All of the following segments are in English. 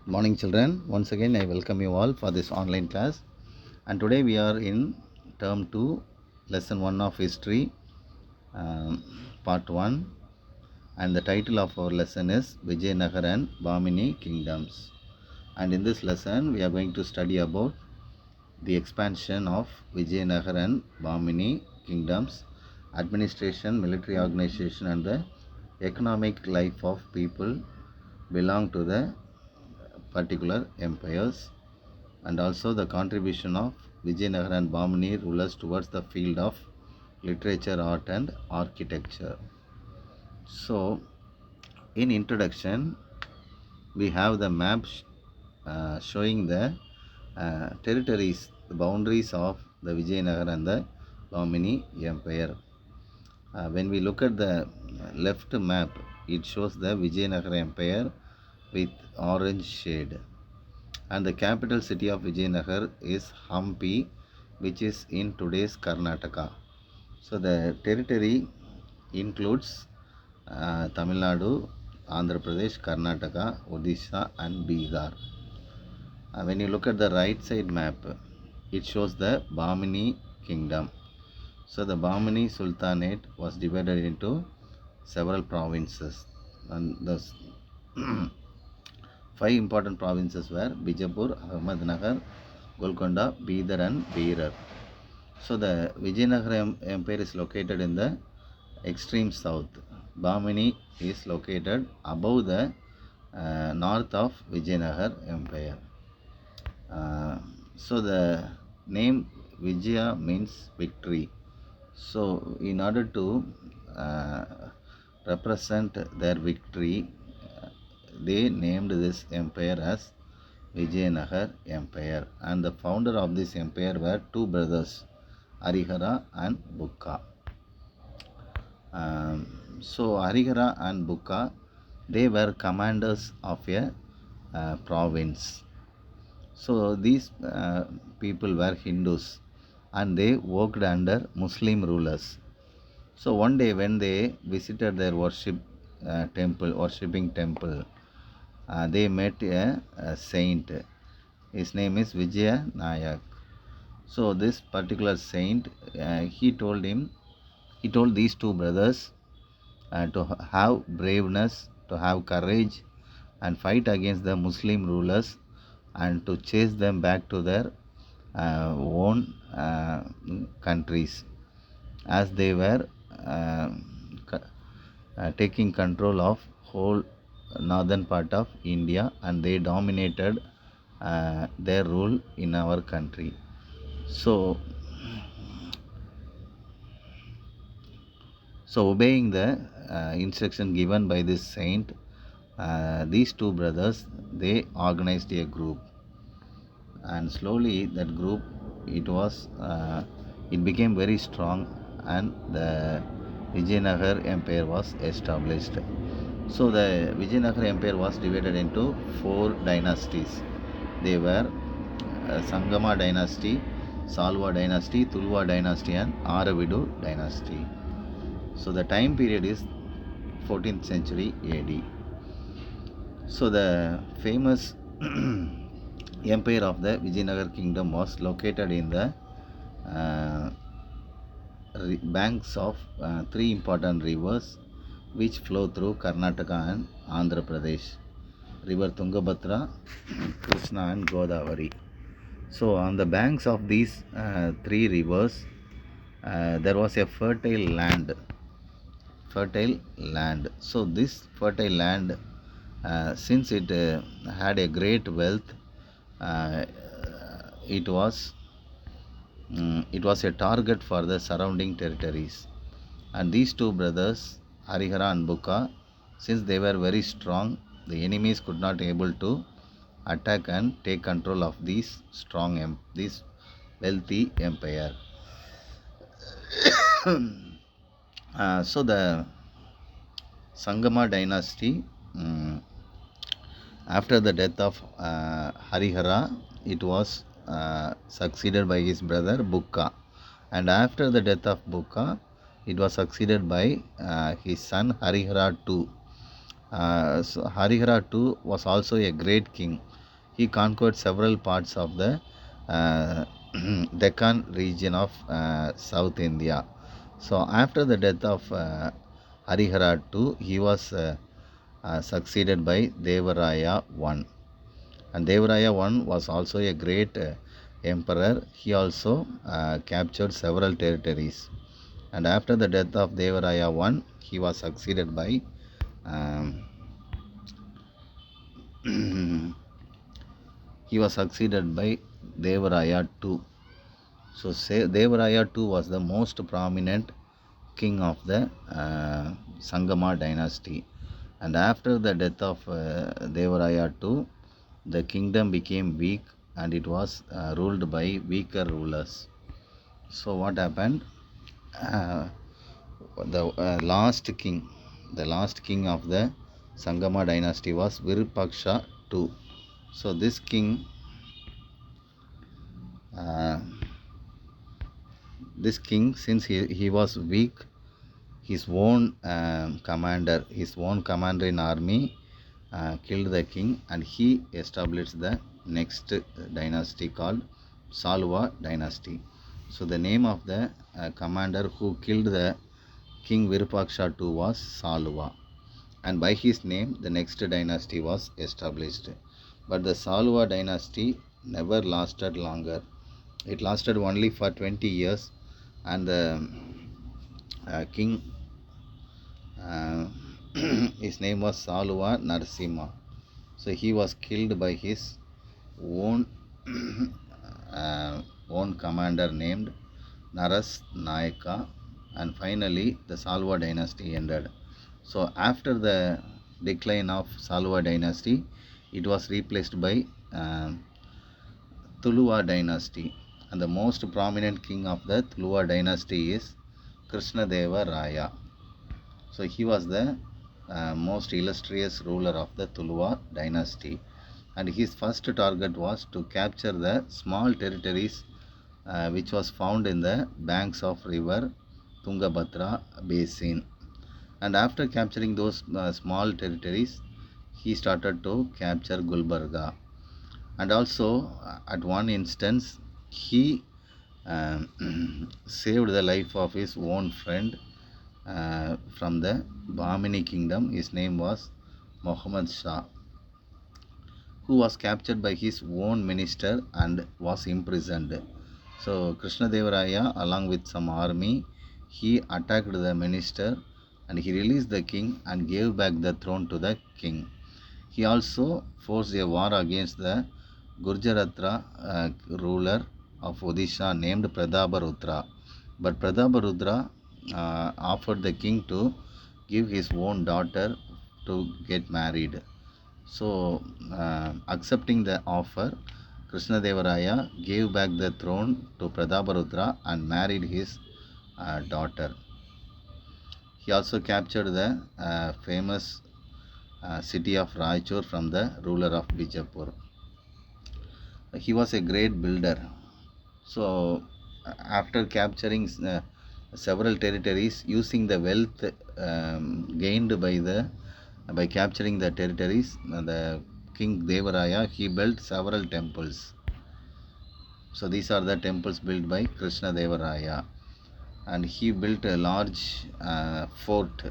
Morning children, once again I welcome you all for this online class, and today we are in term 2 lesson 1 of history, part 1, and the title of our lesson is Vijayanagar and Bamini kingdoms. And in this lesson we are going to study about the expansion of Vijayanagar and Bamini kingdoms, administration, military organization, and the economic life of people belong to the particular empires, and also the contribution of Vijayanagar and Bamini rulers towards the field of literature, art, and architecture. So, in introduction, we have the map showing the territories, the boundaries of the Vijayanagar and the Bamini empire. When we look at the left map, it shows the Vijayanagar empire with orange shade, and the capital city of Vijayanagar is Hampi, which is in today's Karnataka. So the territory includes Tamil Nadu, Andhra Pradesh, Karnataka, Odisha, and Bihar. When you look at the right side map, it shows the Bamini kingdom. So the Bamini Sultanate was divided into several provinces, and the 5 important provinces were Bijapur, Ahmednagar, Golconda, Bidar, and Berar. So the Vijayanagar Empire is located in the extreme south. Bamini is located above the north of Vijayanagar Empire. So the name Vijaya means victory. So in order to represent their victory, they named this empire as Vijayanagar Empire, and the founder of this empire were two brothers, Harihara and Bukka. So Harihara and Bukka, they were commanders of a province. So these people were Hindus, and they worked under Muslim rulers. So one day when they visited their worshipping temple, they met a saint. His name is Vijaya Nayak. So this particular saint, he told these two brothers to have braveness, to have courage, and fight against the Muslim rulers, and to chase them back to their own countries, as they were taking control of whole northern part of India, and they dominated their rule in our country. So obeying the instruction given by this saint, these two brothers, they organized a group, and slowly that group, it became very strong, and the Vijayanagar Empire was established. So the Vijayanagar Empire was divided into 4 dynasties. They were Sangama dynasty, Salva dynasty, Tulva dynasty, and Aravidu dynasty. So the time period is 14th century AD. So the famous empire of the Vijayanagar kingdom was located in the banks of 3 important rivers which flow through Karnataka and Andhra Pradesh: river Tungabhadra, Krishna, and Godavari. So on the banks of these 3 rivers, there was a fertile land. So this fertile land, since it had a great wealth, uh, it was a target for the surrounding territories. And these two brothers, Harihara and Bukka, since they were very strong, the enemies could not able to attack and take control of this wealthy empire. So the Sangama dynasty, after the death of Harihara, it was succeeded by his brother Bukka, and after the death of Bukka, it was succeeded by his son Harihara II. So Harihara II was also a great king, He conquered several parts of the uh, Deccan region of South India. So after the death of Harihara II, he was succeeded by Devaraya I. And Devaraya I was also a great emperor. He also captured several territories. And after the death of Devaraya I, he was succeeded by um, he was succeeded by Devaraya II. So Devaraya II was the most prominent king of the Sangama dynasty. And after the death of Devaraya II, the kingdom became weak and it was ruled by weaker rulers. So what happened? Uh, the last king of the Sangama dynasty was Virupaksha II. So uh, this king, since he was weak, his own commander in army killed the king, and he established the next dynasty called Salwa dynasty. So the name of the commander who killed the king Virupaksha II was Salwa, and by his name the next dynasty was established. But the Salwa dynasty never lasted longer. It lasted only for 20 years, and the king, uh, his name was Salwa Narasimha. So he was killed by his own own commander named Naras Nayaka, and finally the Salwa dynasty ended. So after the decline of Salwa dynasty, it was replaced by Tuluva dynasty, and the most prominent king of the Tuluva dynasty is Krishnadeva Raya. So he was the most illustrious ruler of the Tuluva dynasty, and his first target was to capture the small territories which was found in the banks of river Tungabhadra basin. And after capturing those small territories, he started to capture Gulbarga. And also, at one instance, he saved the life of his own friend from the Bahmani kingdom. His name was Muhammad Shah, who was captured by his own minister and was imprisoned. So Krishnadevaraya, along with some army, he attacked the minister and he released the king and gave back the throne to the king. He also forced a war against the Gurjaratra ruler of Odisha named Prataparudra. But Prataparudra offered the king to give his own daughter to get married. So, accepting the offer, Krishnadevaraya gave back the throne to Prataparudra and married his daughter. He also captured the famous city of Raichur from the ruler of Bijapur. He was a great builder. So, after capturing several territories, using the wealth gained by capturing the territories, the King Devaraya, he built several temples. So these are the temples built by Krishna Devaraya, and he built a large fort,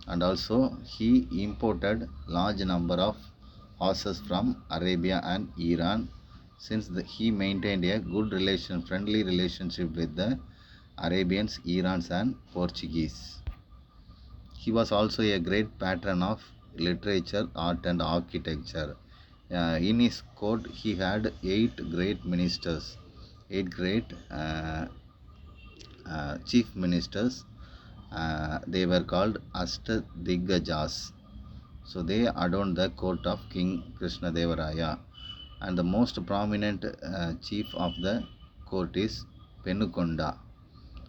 and also he imported large number of horses from Arabia and Iran, since he maintained a friendly relationship with the Arabians, Irans and Portuguese. He was also a great patron of literature, art and architecture. In his court, he had eight great chief ministers. They were called Ashtadiggajas. So they adorned the court of King Krishnadevaraya. And the most prominent chief of the court is Penukonda.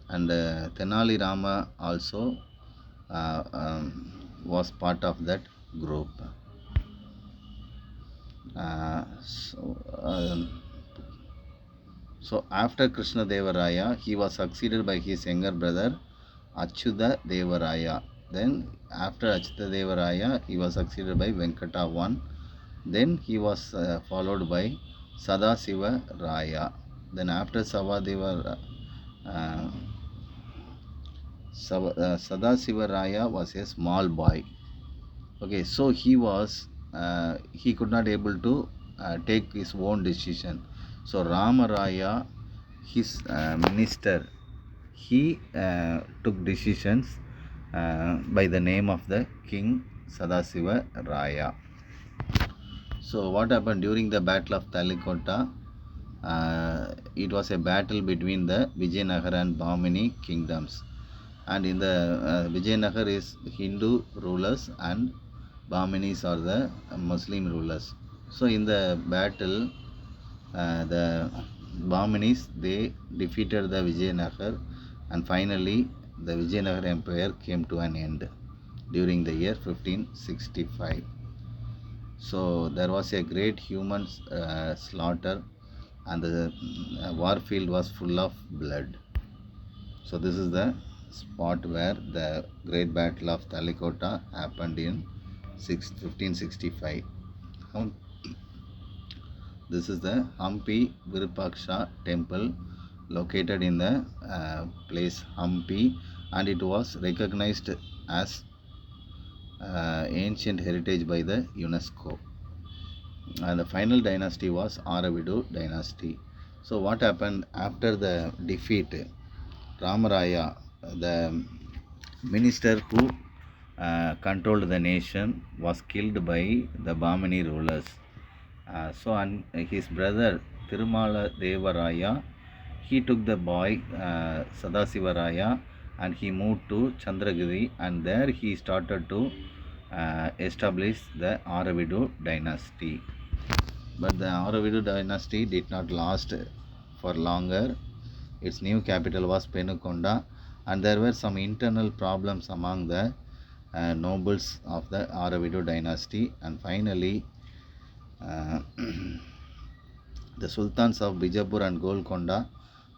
And Tenali Rama also was part of that group. Uh, so, um, so after Krishna Devaraya, he was succeeded by his younger brother Achyuta Devaraya. Then after Achyuta Devaraya, he was succeeded by Venkata I. Then he was followed by Sadasiva Raya. Then after uh, Sadasiva Raya was a small boy. Okay, so he could not able to take his own decision. So Ramaraya, his minister, he took decisions by the name of the king Sadasiva Raya. So what happened during the battle of Talikota? It was a battle between the Vijayanagar and Bamini kingdoms. And in the Vijayanagar is Hindu rulers and Baminis are the Muslim rulers. So in the battle, the Baminis they defeated the Vijayanagar, and finally the Vijayanagar Empire came to an end during the year 1565. So there was a great human slaughter, and the war field was full of blood. So this is the spot where the great battle of Talikota happened in 1565. This is the Hampi Virupaksha temple located in the place Hampi, and it was recognized as ancient heritage by the UNESCO. And the final dynasty was Aravidu dynasty. So what happened after the defeat? Ramaraya, the minister who controlled the nation, was killed by the Bamini rulers. And his brother Tirumala Devaraya, he took the boy Sadasivaraya and he moved to Chandragiri, and there he started to establish the Aravidu dynasty. But the Aravidu dynasty did not last for longer. Its new capital was Penukonda, and there were some internal problems among the nobles of the Aravidu dynasty, and finally uh, the sultans of Bijapur and Golconda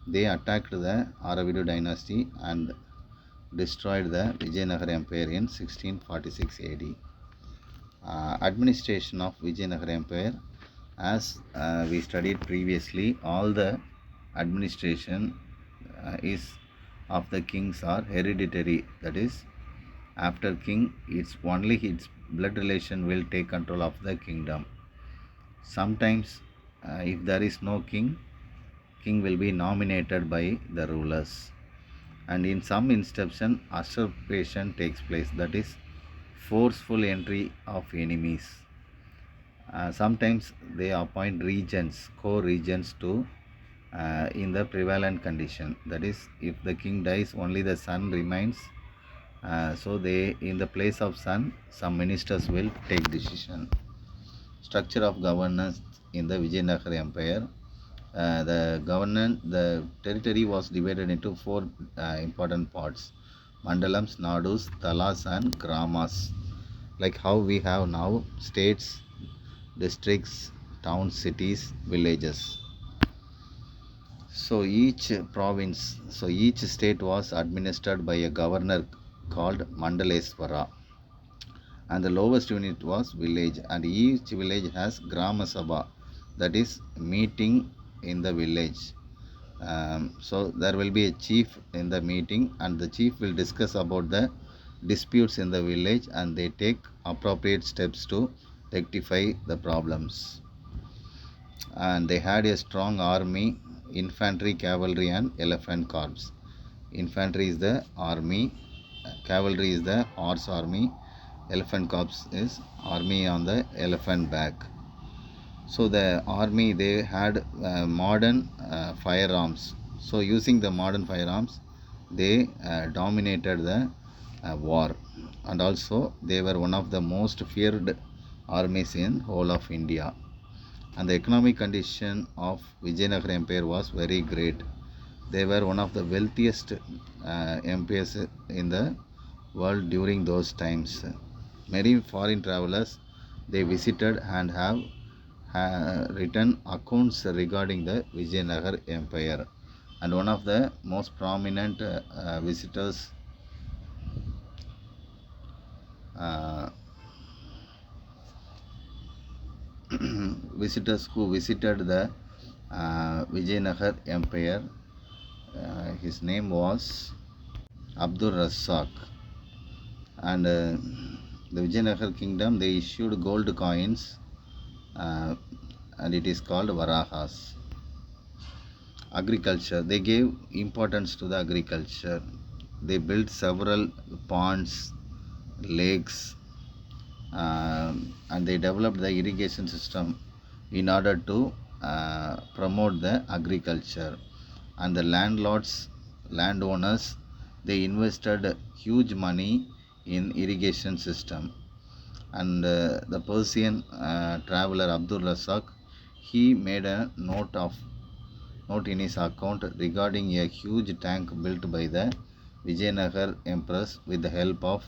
they attacked the Aravidu dynasty and destroyed the Vijayanagar Empire in 1646 AD. Administration of Vijayanagar Empire, as we studied previously, all the administration is of the kings are hereditary. That is, after king, it's only its blood relation will take control of the kingdom. Sometimes, if there is no king, king will be nominated by the rulers. And in some instances, usurpation takes place. That is, forceful entry of enemies. Sometimes they appoint regents, co-regents to in the prevalent condition. That is, if the king dies, only the son remains. So they, in the place of son, some ministers will take decision. Structure of governance in the Vijayanagar Empire. The territory was divided into four important parts: mandalams, nadus, talas, and gramas. Like how we have now states, districts, towns, cities, villages. Each state was administered by a governor called Mandaleswara, and the lowest unit was village, and each village has Grama Sabha, that is meeting in the village. So there will be a chief in the meeting, and the chief will discuss about the disputes in the village, and they take appropriate steps to rectify the problems. And they had a strong army: infantry, cavalry, and elephant corps. Infantry is the army, cavalry is the horse army, elephant corps is army on the elephant back. So the army they had modern firearms. So using the modern firearms, they dominated the war, and also they were one of the most feared armies in whole of India. And the economic condition of Vijayanagar Empire was very great. They were one of the wealthiest empires in the world during those times. Many foreign travelers they visited and have written accounts regarding the Vijayanagar Empire. And one of the most prominent visitors uh, visitors who visited the Vijayanagar Empire. His name was Abdul Razzaq, and the Vijayanagar kingdom, they issued gold coins, uh, and it is called Varahas. Agriculture, they gave importance to the agriculture. They built several ponds, lakes, and they developed the irrigation system in order to promote the agriculture. And the landowners, they invested huge money in irrigation system. And the Persian traveler Abdul Razzaq, he made a note in his account regarding a huge tank built by the Vijayanagar empress with the help of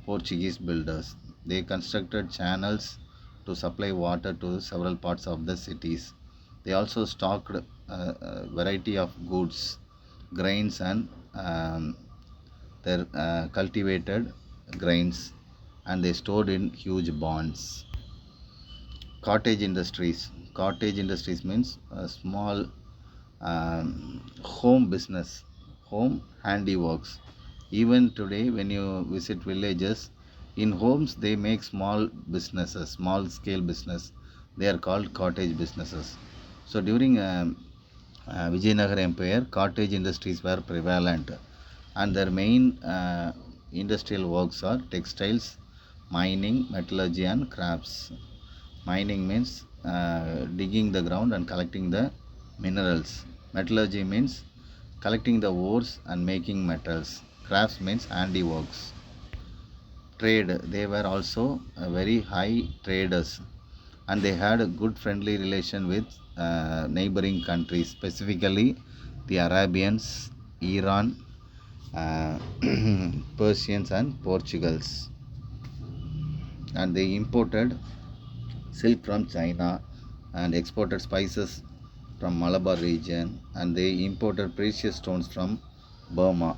Portuguese builders. They constructed channels to supply water to several parts of the cities. They also stocked a variety of goods, grains, and their cultivated grains, and they stored in huge barns. Cottage industries means a small home business, home handiworks. Even today, when you visit villages, in homes they make small businesses, small scale business. They are called cottage businesses. So during Vijayanagar Empire, cottage industries were prevalent, and their main industrial works are textiles, mining, metallurgy, and crafts. Mining means digging the ground and collecting the minerals. Metallurgy means collecting the ores and making metals. Crafts means handiworks. Trade, they were also very high traders, and they had a good friendly relation with neighboring countries, specifically the Arabians, Iran, uh, Persians, and Portugals. And they imported silk from China and exported spices from Malabar region, and they imported precious stones from Burma.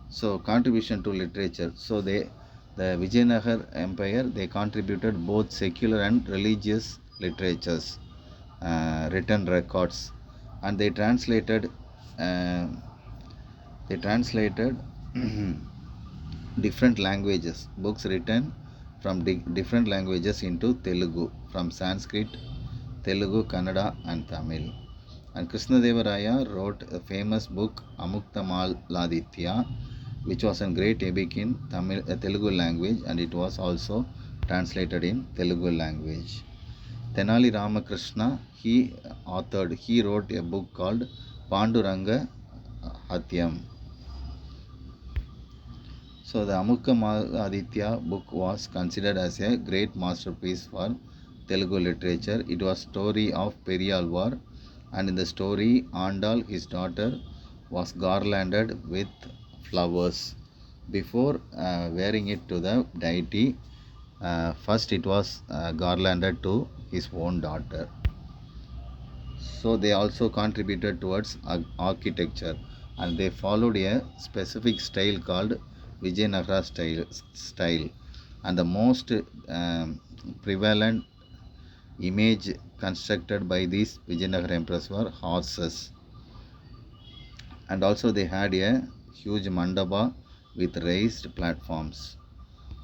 So contribution to literature. So the Vijayanagar Empire, they contributed both secular and religious literatures, written records, and uh, they translated different languages, books written from different languages into Telugu, from Sanskrit, Telugu, Kannada, and Tamil. And Krishnadevaraya wrote a famous book Amuktamaditya, which was a great epic in Telugu language, and it was also translated in Telugu language. Tenali Ramakrishna, he wrote a book called Panduranga Hatyam. So the Amuktamaditya book was considered as a great masterpiece for Telugu literature. It was story of Periyalvar, and in the story, Andal, his daughter, was garlanded with flowers. Before wearing it to the deity, first it was garlanded to his own daughter. So they also contributed towards architecture, and they followed a specific style called Vijayanagara style. And the most prevalent image constructed by these Vijayanagara emperors were horses, and also they had a huge mandapa with raised platforms.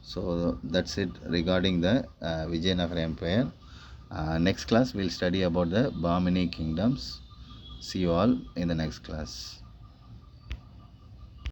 So that's it regarding the Vijayanagara Empire. Next class we'll study about the Bahmani kingdoms. See you all in the next class.